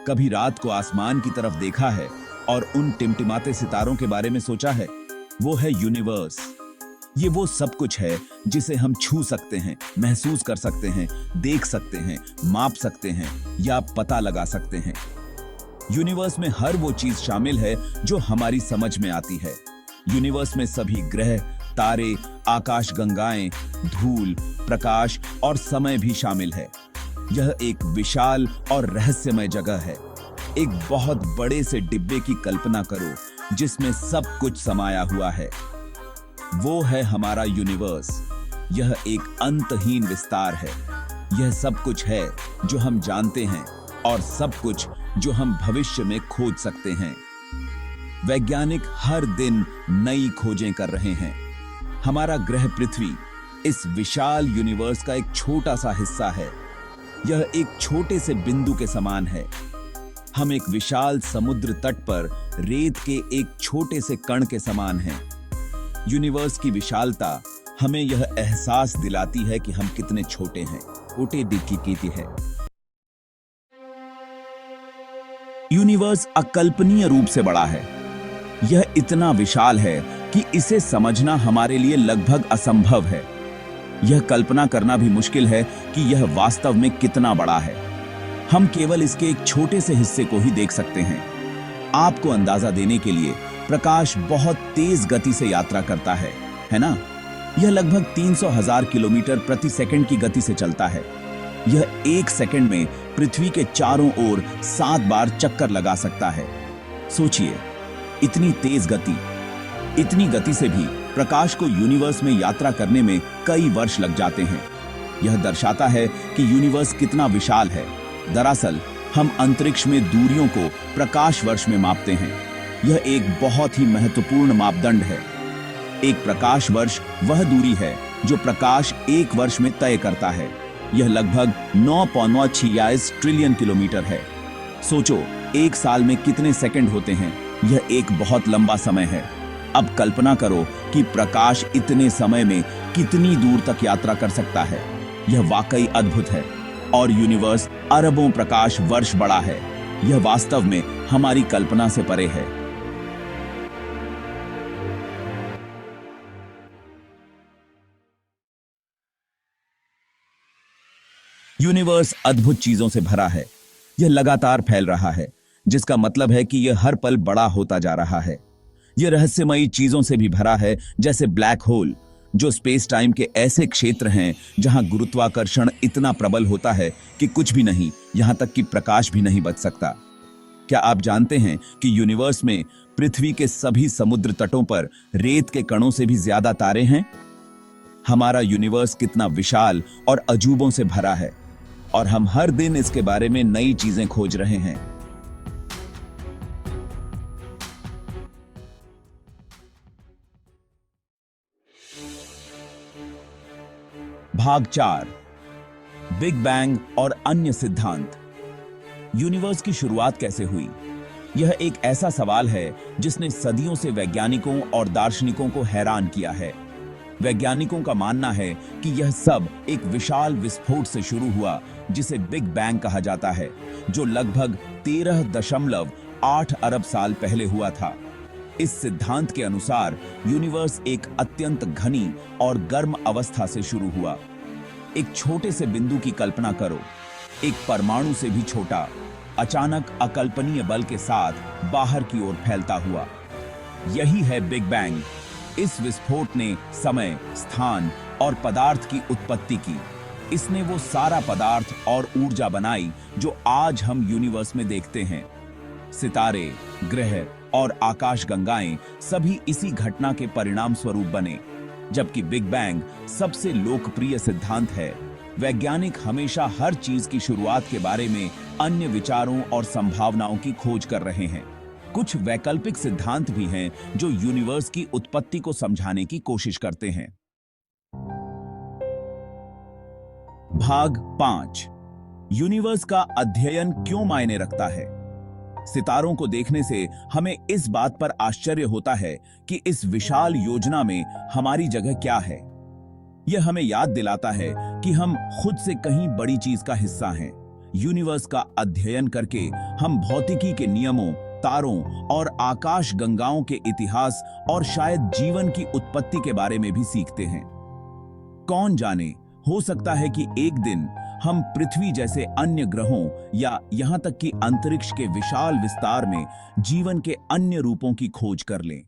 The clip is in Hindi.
कभी रात को आसमान की तरफ देखा है और उन टिमटिमाते सितारों के बारे में सोचा है? वो है यूनिवर्स। ये वो सब कुछ है जिसे हम छू सकते हैं, महसूस कर सकते हैं, देख सकते हैं, माप सकते हैं या पता लगा सकते हैं। यूनिवर्स में हर वो चीज शामिल है जो हमारी समझ में आती है। यूनिवर्स में सभी ग्रह, तारे, आकाशगंगाएं, धूल, प्रकाश और समय भी शामिल है। यह एक विशाल और रहस्यमय जगह है। एक बहुत बड़े से डिब्बे की कल्पना करो जिसमें सब कुछ समाया हुआ है। वो है हमारा यूनिवर्स। यह एक अंतहीन विस्तार है। यह सब कुछ है जो हम जानते हैं और सब कुछ जो हम भविष्य में खोज सकते हैं। वैज्ञानिक हर दिन नई खोजें कर रहे हैं। हमारा ग्रह पृथ्वी इस विशाल यूनिवर्स का एक छोटा सा हिस्सा है। यह एक छोटे से बिंदु के समान है। हम एक विशाल समुद्र तट पर रेत के एक छोटे से कण के समान हैं। यूनिवर्स की विशालता हमें यह एहसास दिलाती है कि हम कितने छोटे हैं। छोटे दिक्की कीती है। यूनिवर्स अकल्पनीय रूप से बड़ा है। यह इतना विशाल है कि इसे समझना हमारे लिए लगभग असंभव है। यह कल्पना करना भी मुश्किल है कि यह वास्तव में कितना बड़ा है। हम केवल इसके एक छोटे से हिस्से को ही देख सकते हैं। आपको अंदाजा देने के लिए प्रकाश बहुत तेज गति से यात्रा करता है ना? यह लगभग 300,000 किलोमीटर प्रति सेकंड की गति से चलता है। यह एक सेकंड में पृथ्वी के चारों ओर 7 बार चक्कर लगा सकता है। सोचिए, इतनी तेज गति, इतनी गति से भी प्रकाश को यूनिवर्स में यात्रा करने में कई वर्ष लग जाते हैं। यह दर्शाता है कि यूनिवर्स कितना विशाल है। दरअसल हम अंतरिक्ष में दूरियों को प्रकाश वर्ष में मापते हैं। यह एक बहुत ही महत्वपूर्ण मापदंड है। एक प्रकाश वर्ष वह दूरी है जो प्रकाश एक वर्ष में तय करता है। यह लगभग 9.46 ट्रिलियन किलोमीटर है। सोचो, एक साल में कितने सेकंड होते हैं। यह एक बहुत लंबा समय है। अब कल्पना करो कि प्रकाश इतने समय में कितनी दूर तक यात्रा कर सकता है। यह वाकई अद्भुत है। और यूनिवर्स अरबों प्रकाश वर्ष बड़ा है। यह वास्तव में हमारी कल्पना से परे है। यूनिवर्स अद्भुत चीजों से भरा है। यह लगातार फैल रहा है, जिसका मतलब है कि यह हर पल बड़ा होता जा रहा है। यह रहस्यमयी चीजों से भी भरा है, जैसे ब्लैक होल, जो स्पेस टाइम के ऐसे क्षेत्र हैं जहां गुरुत्वाकर्षण इतना प्रबल होता है कि कुछ भी नहीं, यहां तक कि प्रकाश भी नहीं बच सकता। क्या आप जानते हैं कि यूनिवर्स में पृथ्वी के सभी समुद्र तटों पर रेत के कणों से भी ज्यादा तारे हैं? हमारा यूनिवर्स कितना विशाल और अजूबों से भरा है, और हम हर दिन इसके बारे में नई चीजें खोज रहे हैं। भाग 4, बिग बैंग और अन्य सिद्धांत। यूनिवर्स की शुरुआत कैसे हुई? यह एक ऐसा सवाल है जिसने सदियों से वैज्ञानिकों और दार्शनिकों को हैरान किया है। वैज्ञानिकों का मानना है कि यह सब एक विशाल विस्फोट से शुरू हुआ जिसे बिग बैंग कहा जाता है, जो लगभग 13.8 अरब साल पहले हुआ था। इस सिद्धांत के अनुसार यूनिवर्स एक अत्यंत घनी और गर्म अवस्था से शुरू हुआ। एक छोटे से बिंदु की कल्पना करो, एक परमाणु से भी छोटा, अचानक अकल्पनीय बल के साथ बाहर की ओर फैलता हुआ। यही है बिग बैंग। इस विस्फोट ने समय, स्थान और पदार्थ की उत्पत्ति की। इसने वो सारा पदार्थ और ऊर्जा बनाई जो आज हम यूनिवर्स में देखते हैं। सितारे, ग्रह और आकाशगंगाएं सभी इसी घटना के परिणाम स्वरूप बने। जबकि बिग बैंग सबसे लोकप्रिय सिद्धांत है, वैज्ञानिक हमेशा हर चीज की शुरुआत के बारे में अन्य विचारों और संभावनाओं की खोज कर रहे हैं। कुछ वैकल्पिक सिद्धांत भी हैं जो यूनिवर्स की उत्पत्ति को समझाने की कोशिश करते हैं। भाग 5, यूनिवर्स का अध्ययन क्यों मायने रखता है? सितारों को देखने से हमें इस बात पर आश्चर्य होता है कि इस विशाल योजना में हमारी जगह क्या है। यह हमें याद दिलाता है कि हम खुद से कहीं बड़ी चीज का हिस्सा हैं। यूनिवर्स का अध्ययन करके हम भौतिकी के नियमों, तारों और आकाश गंगाओं के इतिहास और शायद जीवन की उत्पत्ति के बारे में भी सीखते हैं। कौन जाने, हो सकता है कि एक दिन हम पृथ्वी जैसे अन्य ग्रहों या यहां तक कि अंतरिक्ष के विशाल विस्तार में जीवन के अन्य रूपों की खोज कर लें।